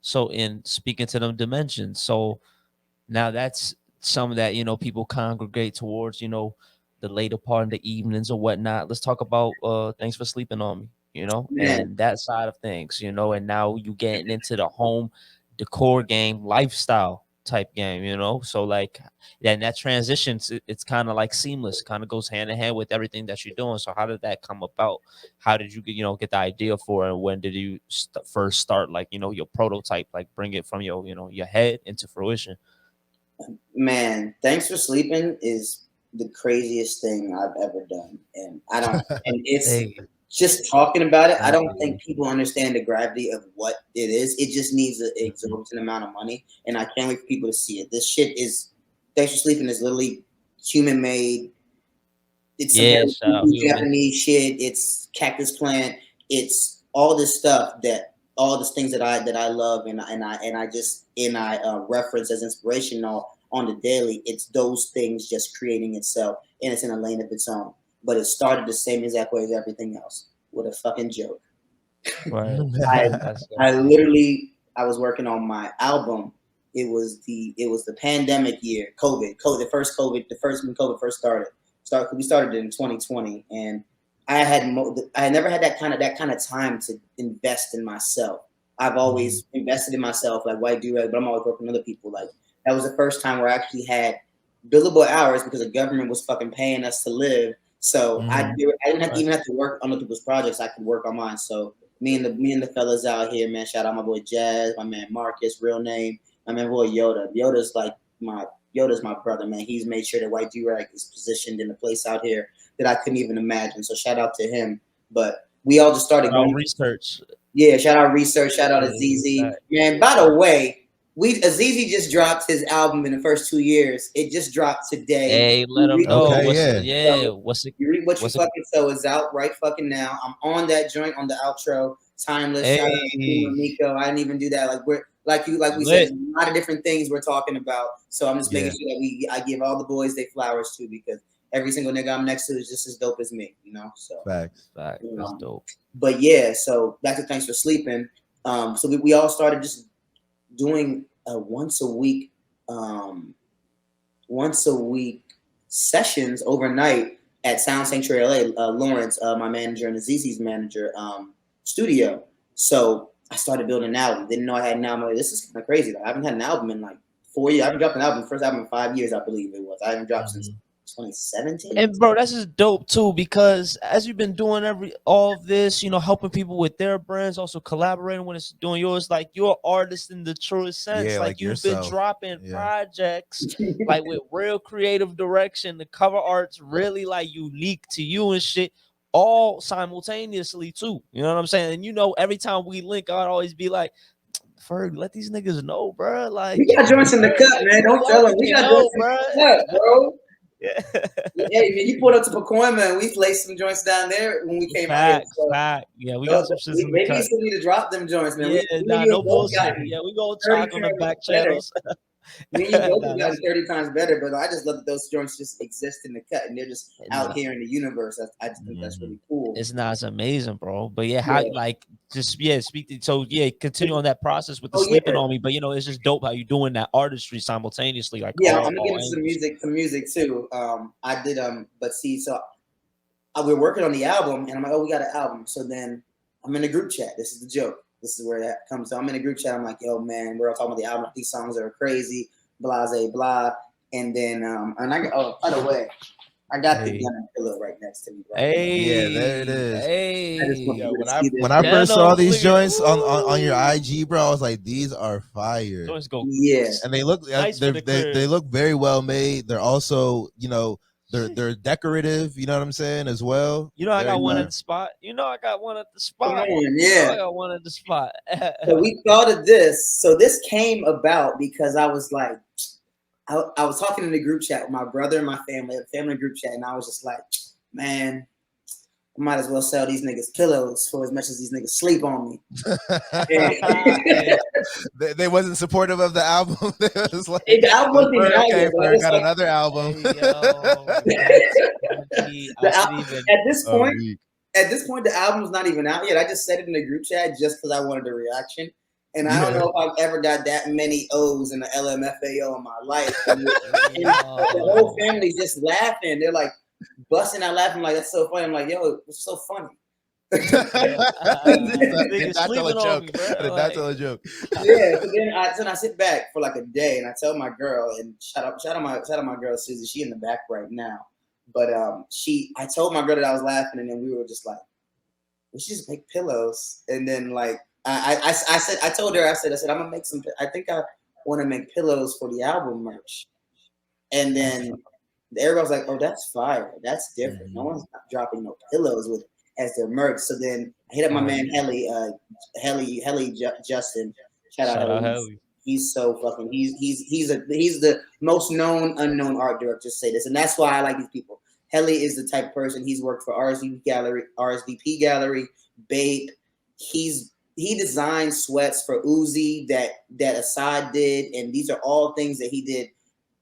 So in speaking to them dimensions. So now that's some that, people congregate towards, the later part of the evenings or whatnot. Let's talk about thanks for sleeping on me, Man, and that side of things, and now you getting into the home decor game, lifestyle type game, so like then that transitions, it's kind of like seamless, kind of goes hand in hand with everything that you're doing. So how did that come about? How did you get, get the idea for it? And when did you first start, like, your prototype, like bring it from your, your head into fruition? man, thanks for sleeping is the craziest thing I've ever done, and I don't. And it's Hey, just talking about it. I thank don't you. think people understand the gravity of what it is. It just needs an exorbitant amount of money, and I can't wait for people to see it. This shit is thanks for sleeping is literally human made. It's some Yeah, very shout out human. Japanese shit. It's cactus plant. It's all this stuff that all these things that I love and I reference as inspiration on the daily. It's those things just creating itself, and it's in a lane of its own. But it started the same exact way as everything else, with a fucking joke. Right. I That's so I funny. literally I was working on my album. It was the pandemic year, COVID, the first when COVID first started. We started in 2020, and I had never had that kind of time to invest in myself. I've Mhm. always invested in myself, like white do, but I'm always working with other people. Like that was the first time where I actually had billable hours because the government was fucking paying us to live. So Mhm. I didn't have to Right. even have to work on other people's projects. I could work on mine. So me and the fellas out here, man. Shout out my boy Jazz, my man Marcus, real name. My man boy Yoda. Yoda's my brother, man. He's made sure that White Durag is positioned in a place out here that I couldn't even imagine. So shout out to him. But we all just started Shout out going. research. Yeah, shout out Research, shout out Yeah, Azizi. fact. Man, by the way, we Azizi just dropped his album in the first 2 years. It just dropped today. Hey, let You them reap what know Okay, you what's yeah. yeah, so what's it you reap what you what's it fucking sow is out right fucking now. I'm on that joint on the outro. Timeless. Shout out to Kima hey, Miko. I didn't even do that. Like we're like we said, lit. there's a lot of different things we're talking about. So I'm just making Yeah. sure that I give all the boys their flowers too, because every single nigga I'm next to is just as dope as me, So Facts. Fact. That's um, dope. but yeah, so back to thanks for sleeping. So we all started just doing um, once a week sessions overnight at Sound Sanctuary LA. Lawrence, my manager and Azizi's manager, studio. So I started building an album. Didn't know I had an album. Like, this is kind of crazy. Like, I haven't had an album in like 4 years. I haven't dropped an album. First album in 5 years, I believe it was. I haven't dropped since Mhm. 2017. And bro, that's just dope too, because as you've been doing all of this, helping people with their brands, also collaborating when it's doing yours, like you're an artist in the truest sense. Yeah, Like like you've been yourself. dropping Yeah. projects like with real creative direction. The cover art's really like unique to you and shit, all simultaneously too. You know what I'm saying? And every time we link, I'd always be like, Ferg, let these niggas know, bro. We Like, got joints in the Ferg, cut, man. Don't let tell them. We me got know, joints in bro. the cut, bro. Yeah. Hey, man, you pulled up to Pacoima and we placed some joints down there when we came out here. Fact, So fact. Yeah, we got some shits in the maybe you cut. still need to drop them joints, man. Yeah, Me and nah, you no have both bullshit. gotten Yeah, we gonna 30 talk on the times back better. channels. Me and you both Nah, have gotten that's 30 times better, but I just love that those joints just exist in the cut and they're just out nah. here in the universe. I just think that's Mhm. really cool. It's not, it's amazing, bro. But yeah, how Yeah. like just speak so yeah, continue on that process with the Oh sleeping yeah. on me. But it's just dope how you doing that artistry simultaneously, like Yeah, I'm gonna get all into some angles. music too. I did but see, so we're working on the album, and I'm like, oh, we got an album. So then I'm in a group chat. This is the joke. This is where that comes. So I'm in a group chat. I'm like, yo, man, we're all talking about the album. These songs are crazy, blah, blah, blah. And then, and I got, oh, by the way, I got the Hey, gun and pillow right next to me right now. Yeah, there it hey, is. I just want hey. Yo, you to when I see this. when I first saw Piano, these look at joints on your ooh. IG, bro, I was like, these are fire. Joints go Yeah. And they look nice for the they crib. look very well made. They're also, they're decorative, you know what I'm saying, as well. I Very got one at nice. the spot. I got one at the Come spot. on. I Yeah. got one at the spot. So we thought of this. So this came about because I was like, I was talking in the group chat with my brother and my family, a family group chat, and I was just like, man, I might as well sell these niggas pillows for as much as these niggas sleep on me. Hey, They wasn't supportive of the album. It was like, The album wasn't even out Okay, yet, but I Ferg just got like another album. hey, yo, that's funny. I the should even. at this Oh, point. weak. At this point, the album's not even out yet. I just said it in the group chat just because I wanted a reaction. And I don't know if I've ever got that many O's in the LMFAO in my life. And the whole family's just laughing. They're like busting out laughing like, that's so funny. I'm like, yo, it's so funny. Did not tell a joke. Did not tell a joke. Yeah. So then I sit back for like a day and I tell my girl, and shout out my girl Susie. She in the back right now. But I told my girl that I was laughing, and then we were just like, we should just make pillows. And then like I told her, I said, I'm gonna make some. I think I want to make pillows for the album merch. And then everybody was like, oh, that's fire. That's different. No one's not dropping no pillows with as their merch. So then I hit up my man Helly Justin. Shout out Helly. He's so fucking. He's the most known unknown art director. Just say this, and that's why I like these people. Helly is the type of person. He's worked for RSVP Gallery, Bape. He designed sweats for Uzi that Assad did, and these are all things that he did.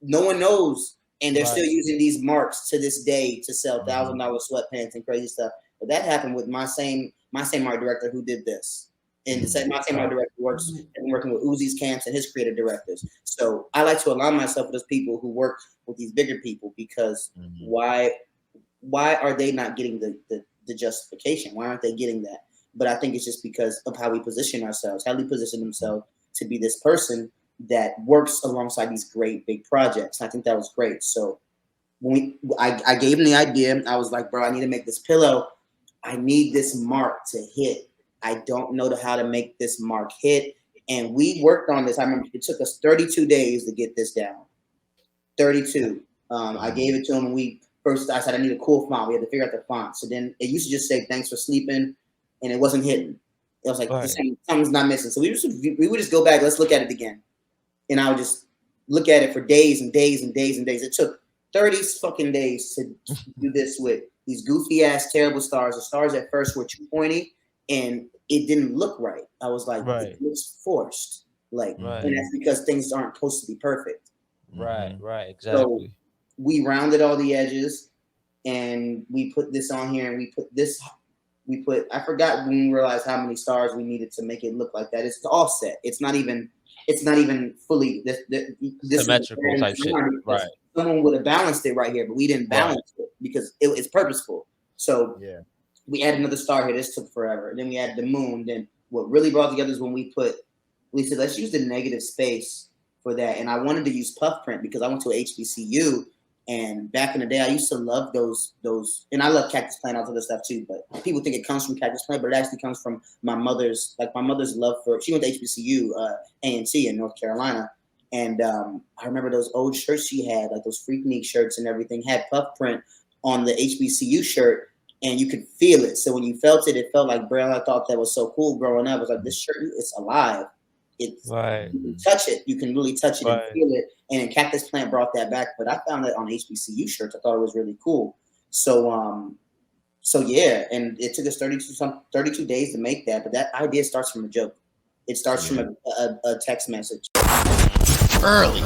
No one knows, and they're still using these marks to this day to sell $1,000 sweatpants and crazy stuff. But that happened with my same art director who did this, and my same art director working with Uzi's camps and his creative directors. So I like to align myself with those people who work with these bigger people, because why are they not getting the justification? Why aren't they getting that? But I think it's just because of how we position ourselves, how we position themselves to be this person that works alongside these great big projects. And I think that was great. So when I gave him the idea, I was like, bro, I need to make this pillow. I need this mark to hit. I don't know how to make this mark hit. And we worked on this. I remember it took us 32 days to get this down. 32. I gave it to him, and I said I need a cool font. We had to figure out the font. So then it used to just say thanks for sleeping, and it wasn't hitting. It was like something's not missing. So we would just go back, let's look at it again. And I would just look at it for days and days and days and days. It took 30 fucking days to do this with these goofy ass terrible stars. The stars at first were too pointy and it didn't look right. I was like, it looks forced. And that's because things aren't supposed to be perfect. Right, exactly. So we rounded all the edges and we put this on here, and I forgot when we realized how many stars we needed to make it look like that. It's the offset. It's not even fully this symmetrical type shit. Right. Someone would have balanced it right here, but we didn't balance it because it's purposeful. So we added another star here. This took forever. And then we added the moon. Then what really brought together is when we said, let's use the negative space for that. And I wanted to use puff print because I went to HBCU. And back in the day, I used to love those, and I love Cactus Plant, all this other stuff too. But people think it comes from Cactus Plant, but it actually comes from my mother's love for. She went to HBCU, A&T in North Carolina, and I remember those old shirts she had, like those Freaknik shirts and everything, had puff print on the HBCU shirt, and you could feel it. So when you felt it, it felt like Braille. I thought that was so cool growing up. I was like, this shirt, it's alive. You can touch it. You can really touch it and feel it. And Cactus Plant brought that back, but I found that on HBCU shirts. I thought it was really cool. So yeah, and it took us 32 days to make that. But that idea starts from a joke. It starts from a text message. Early.